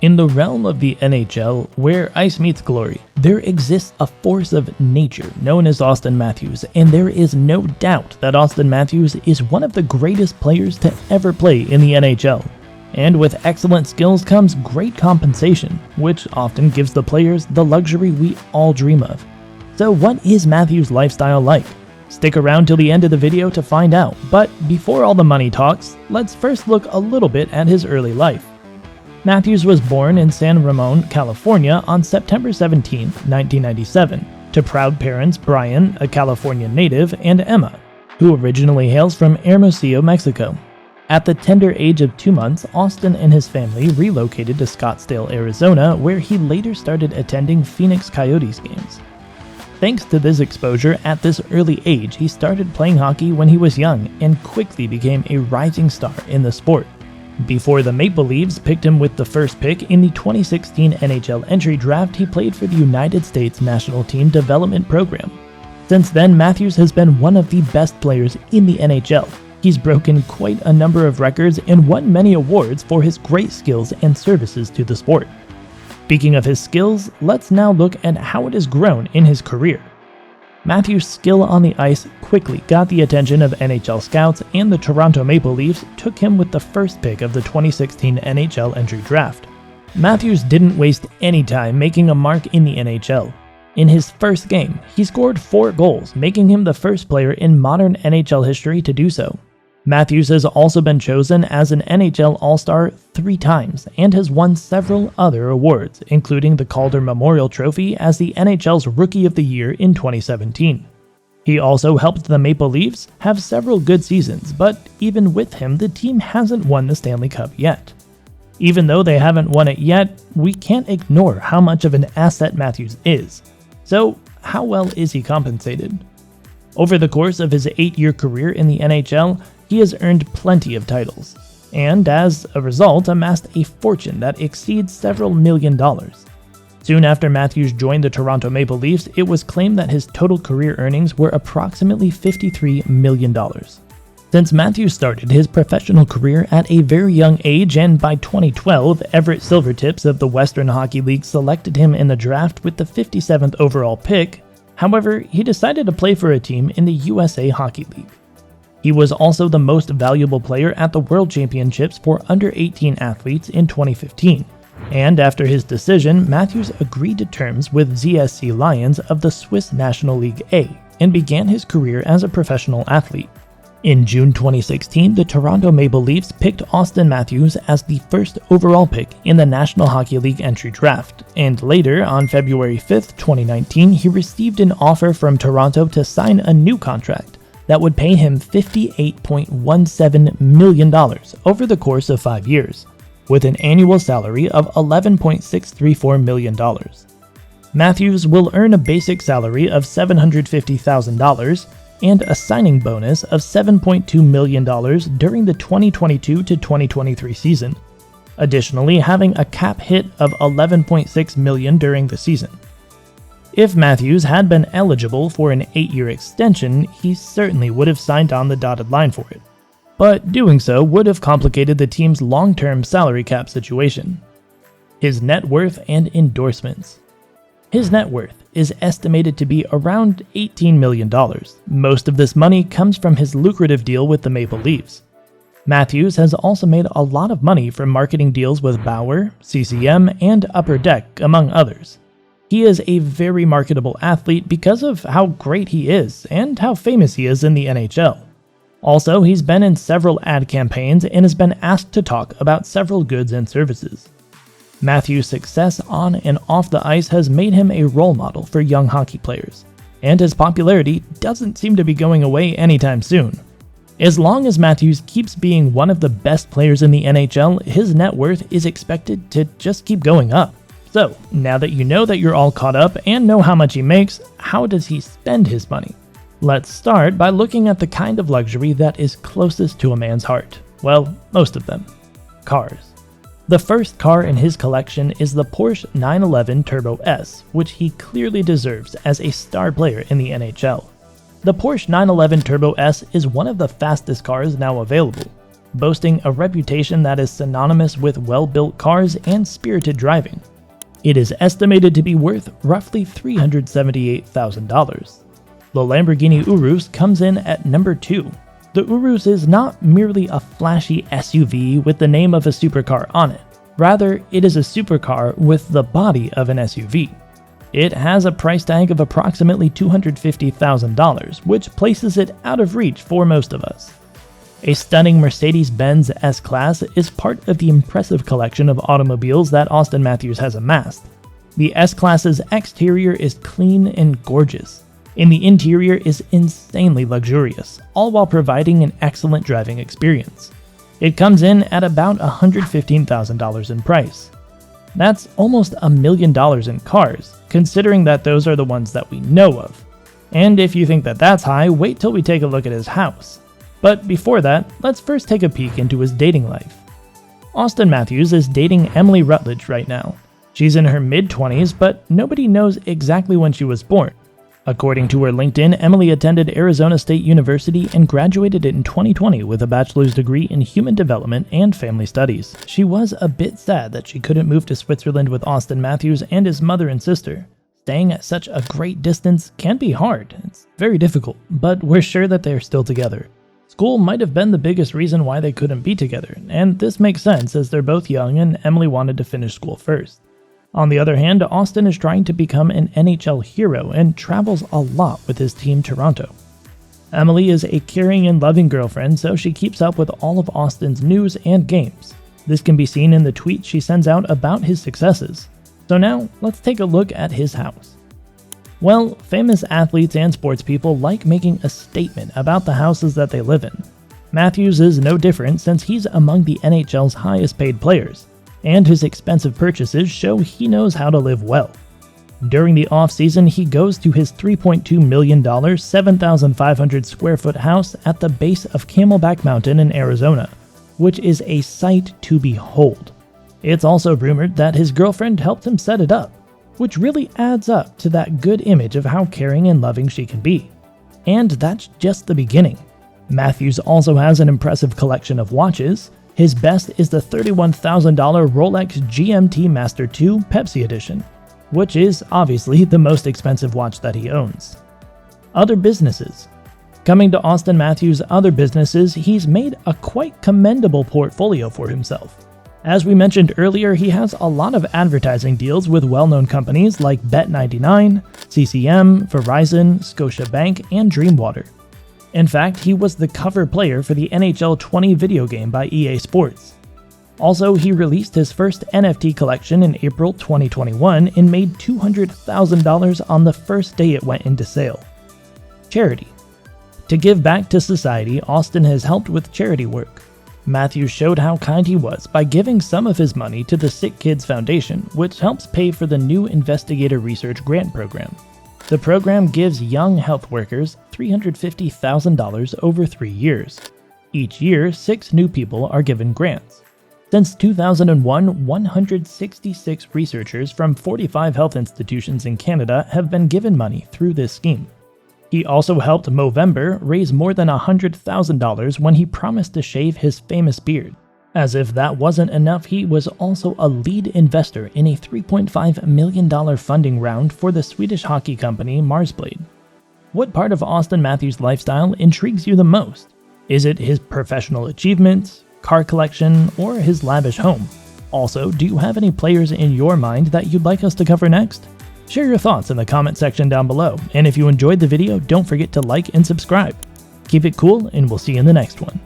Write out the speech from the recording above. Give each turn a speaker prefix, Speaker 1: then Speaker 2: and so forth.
Speaker 1: In the realm of the NHL, where ice meets glory, there exists a force of nature known as Auston Matthews, and there is no doubt that Auston Matthews is one of the greatest players to ever play in the NHL. And with excellent skills comes great compensation, which often gives the players the luxury we all dream of. So what is Matthews' lifestyle like? Stick around till the end of the video to find out, but before all the money talks, let's first look a little bit at his early life. Matthews was born in San Ramon, California on September 17, 1997, to proud parents Brian, a California native, and Emma, who originally hails from Hermosillo, Mexico. At the tender age of 2 months, Auston and his family relocated to Scottsdale, Arizona, where he later started attending Phoenix Coyotes games. Thanks to this exposure at this early age, he started playing hockey when he was young and quickly became a rising star in the sport. Before the Maple Leafs picked him with the first pick in the 2016 NHL entry draft, he played for the United States National Team Development Program. Since then, Matthews has been one of the best players in the NHL. He's broken quite a number of records and won many awards for his great skills and services to the sport. Speaking of his skills, let's now look at how it has grown in his career. Matthews' skill on the ice quickly got the attention of NHL scouts, and the Toronto Maple Leafs took him with the first pick of the 2016 NHL entry draft. Matthews didn't waste any time making a mark in the NHL. In his first game, he scored 4 goals, making him the first player in modern NHL history to do so. Matthews has also been chosen as an NHL All-Star 3 times and has won several other awards, including the Calder Memorial Trophy as the NHL's Rookie of the Year in 2017. He also helped the Maple Leafs have several good seasons, but even with him, the team hasn't won the Stanley Cup yet. Even though they haven't won it yet, we can't ignore how much of an asset Matthews is. So, how well is he compensated? Over the course of his 8-year career in the NHL, he has earned plenty of titles, and as a result amassed a fortune that exceeds several $1 million. Soon after Matthews joined the Toronto Maple Leafs, it was claimed that his total career earnings were approximately $53 million. Since Matthews started his professional career at a very young age, and by 2012, Everett Silvertips of the Western Hockey League selected him in the draft with the 57th overall pick. However, he decided to play for a team in the USA Hockey League. He was also the most valuable player at the World Championships for under-18 athletes in 2015, and after his decision, Matthews agreed to terms with ZSC Lions of the Swiss National League A and began his career as a professional athlete. In June 2016, the Toronto Maple Leafs picked Auston Matthews as the first overall pick in the National Hockey League entry draft, and later, on February 5, 2019, he received an offer from Toronto to sign a new contract that would pay him $58.17 million over the course of 5 years, with an annual salary of $11.634 million. Matthews will earn a basic salary of $750,000 and a signing bonus of $7.2 million during the 2022 to 2023 season, additionally having a cap hit of $11.6 million during the season. If Matthews had been eligible for an 8-year extension, he certainly would have signed on the dotted line for it. But doing so would have complicated the team's long-term salary cap situation. His net worth and endorsements. His net worth is estimated to be around $18 million. Most of this money comes from his lucrative deal with the Maple Leafs. Matthews has also made a lot of money from marketing deals with Bauer, CCM, and Upper Deck, among others. He is a very marketable athlete because of how great he is and how famous he is in the NHL. Also, he's been in several ad campaigns and has been asked to talk about several goods and services. Matthews' success on and off the ice has made him a role model for young hockey players, and his popularity doesn't seem to be going away anytime soon. As long as Matthews keeps being one of the best players in the NHL, his net worth is expected to just keep going up. So, now that you know that you're all caught up and know how much he makes, how does he spend his money? Let's start by looking at the kind of luxury that is closest to a man's heart. Well, most of them. Cars. The first car in his collection is the Porsche 911 Turbo S, which he clearly deserves as a star player in the NHL. The Porsche 911 Turbo S is one of the fastest cars now available. boasting a reputation that is synonymous with well-built cars and spirited driving. It is estimated to be worth roughly $378,000. The Lamborghini Urus comes in at number 2. The Urus is not merely a flashy SUV with the name of a supercar on it. Rather, it is a supercar with the body of an SUV. It has a price tag of approximately $250,000, which places it out of reach for most of us. A stunning Mercedes-Benz S-Class is part of the impressive collection of automobiles that Auston Matthews has amassed. The S-Class's exterior is clean and gorgeous, and the interior is insanely luxurious, all while providing an excellent driving experience. It comes in at about $115,000 in price. That's almost $1 million in cars, considering that those are the ones that we know of. And if you think that that's high, wait till we take a look at his house. But before that, let's first take a peek into his dating life. Auston Matthews is dating Emily Rutledge right now. She's in her mid-20s, but nobody knows exactly when she was born. According to her LinkedIn, Emily attended Arizona State University and graduated in 2020 with a bachelor's degree in human development and family studies. She was a bit sad that she couldn't move to Switzerland with Auston Matthews and his mother and sister. Staying at such a great distance can be hard. It's very difficult, but we're sure that they are still together. School might have been the biggest reason why they couldn't be together, and this makes sense as they're both young and Emily wanted to finish school first. On the other hand, Auston is trying to become an NHL hero and travels a lot with his team Toronto. Emily is a caring and loving girlfriend, so she keeps up with all of Auston's news and games. This can be seen in the tweets she sends out about his successes. So now, let's take a look at his house. Well, famous athletes and sports people like making a statement about the houses that they live in. Matthews is no different since he's among the NHL's highest paid players, and his expensive purchases show he knows how to live well. During the off-season, he goes to his $3.2 million, 7,500 square foot house at the base of Camelback Mountain in Arizona, which is a sight to behold. It's also rumored that his girlfriend helped him set it up, which really adds up to that good image of how caring and loving she can be. And that's just the beginning. Matthews also has an impressive collection of watches. His best is the $31,000 Rolex GMT Master II Pepsi Edition, which is obviously the most expensive watch that he owns. Other businesses. Coming to Auston Matthews' other businesses, he's made a quite commendable portfolio for himself. As we mentioned earlier, he has a lot of advertising deals with well-known companies like Bet99, CCM, Verizon, Scotiabank, and Dreamwater. In fact, he was the cover player for the NHL 20 video game by EA Sports. Also, he released his first NFT collection in April 2021 and made $200,000 on the first day it went into sale. Charity. To give back to society, Auston has helped with charity work. Matthews showed how kind he was by giving some of his money to the Sick Kids Foundation, which helps pay for the new Investigator Research Grant Program. The program gives young health workers $350,000 over 3 years. Each year, 6 new people are given grants. Since 2001, 166 researchers from 45 health institutions in Canada have been given money through this scheme. He also helped Movember raise more than $100,000 when he promised to shave his famous beard. As if that wasn't enough, he was also a lead investor in a $3.5 million funding round for the Swedish hockey company Marsblade. What part of Auston Matthews' lifestyle intrigues you the most? Is it his professional achievements, car collection, or his lavish home? Also, do you have any players in your mind that you'd like us to cover next? Share your thoughts in the comment section down below, and if you enjoyed the video, don't forget to like and subscribe. Keep it cool, and we'll see you in the next one.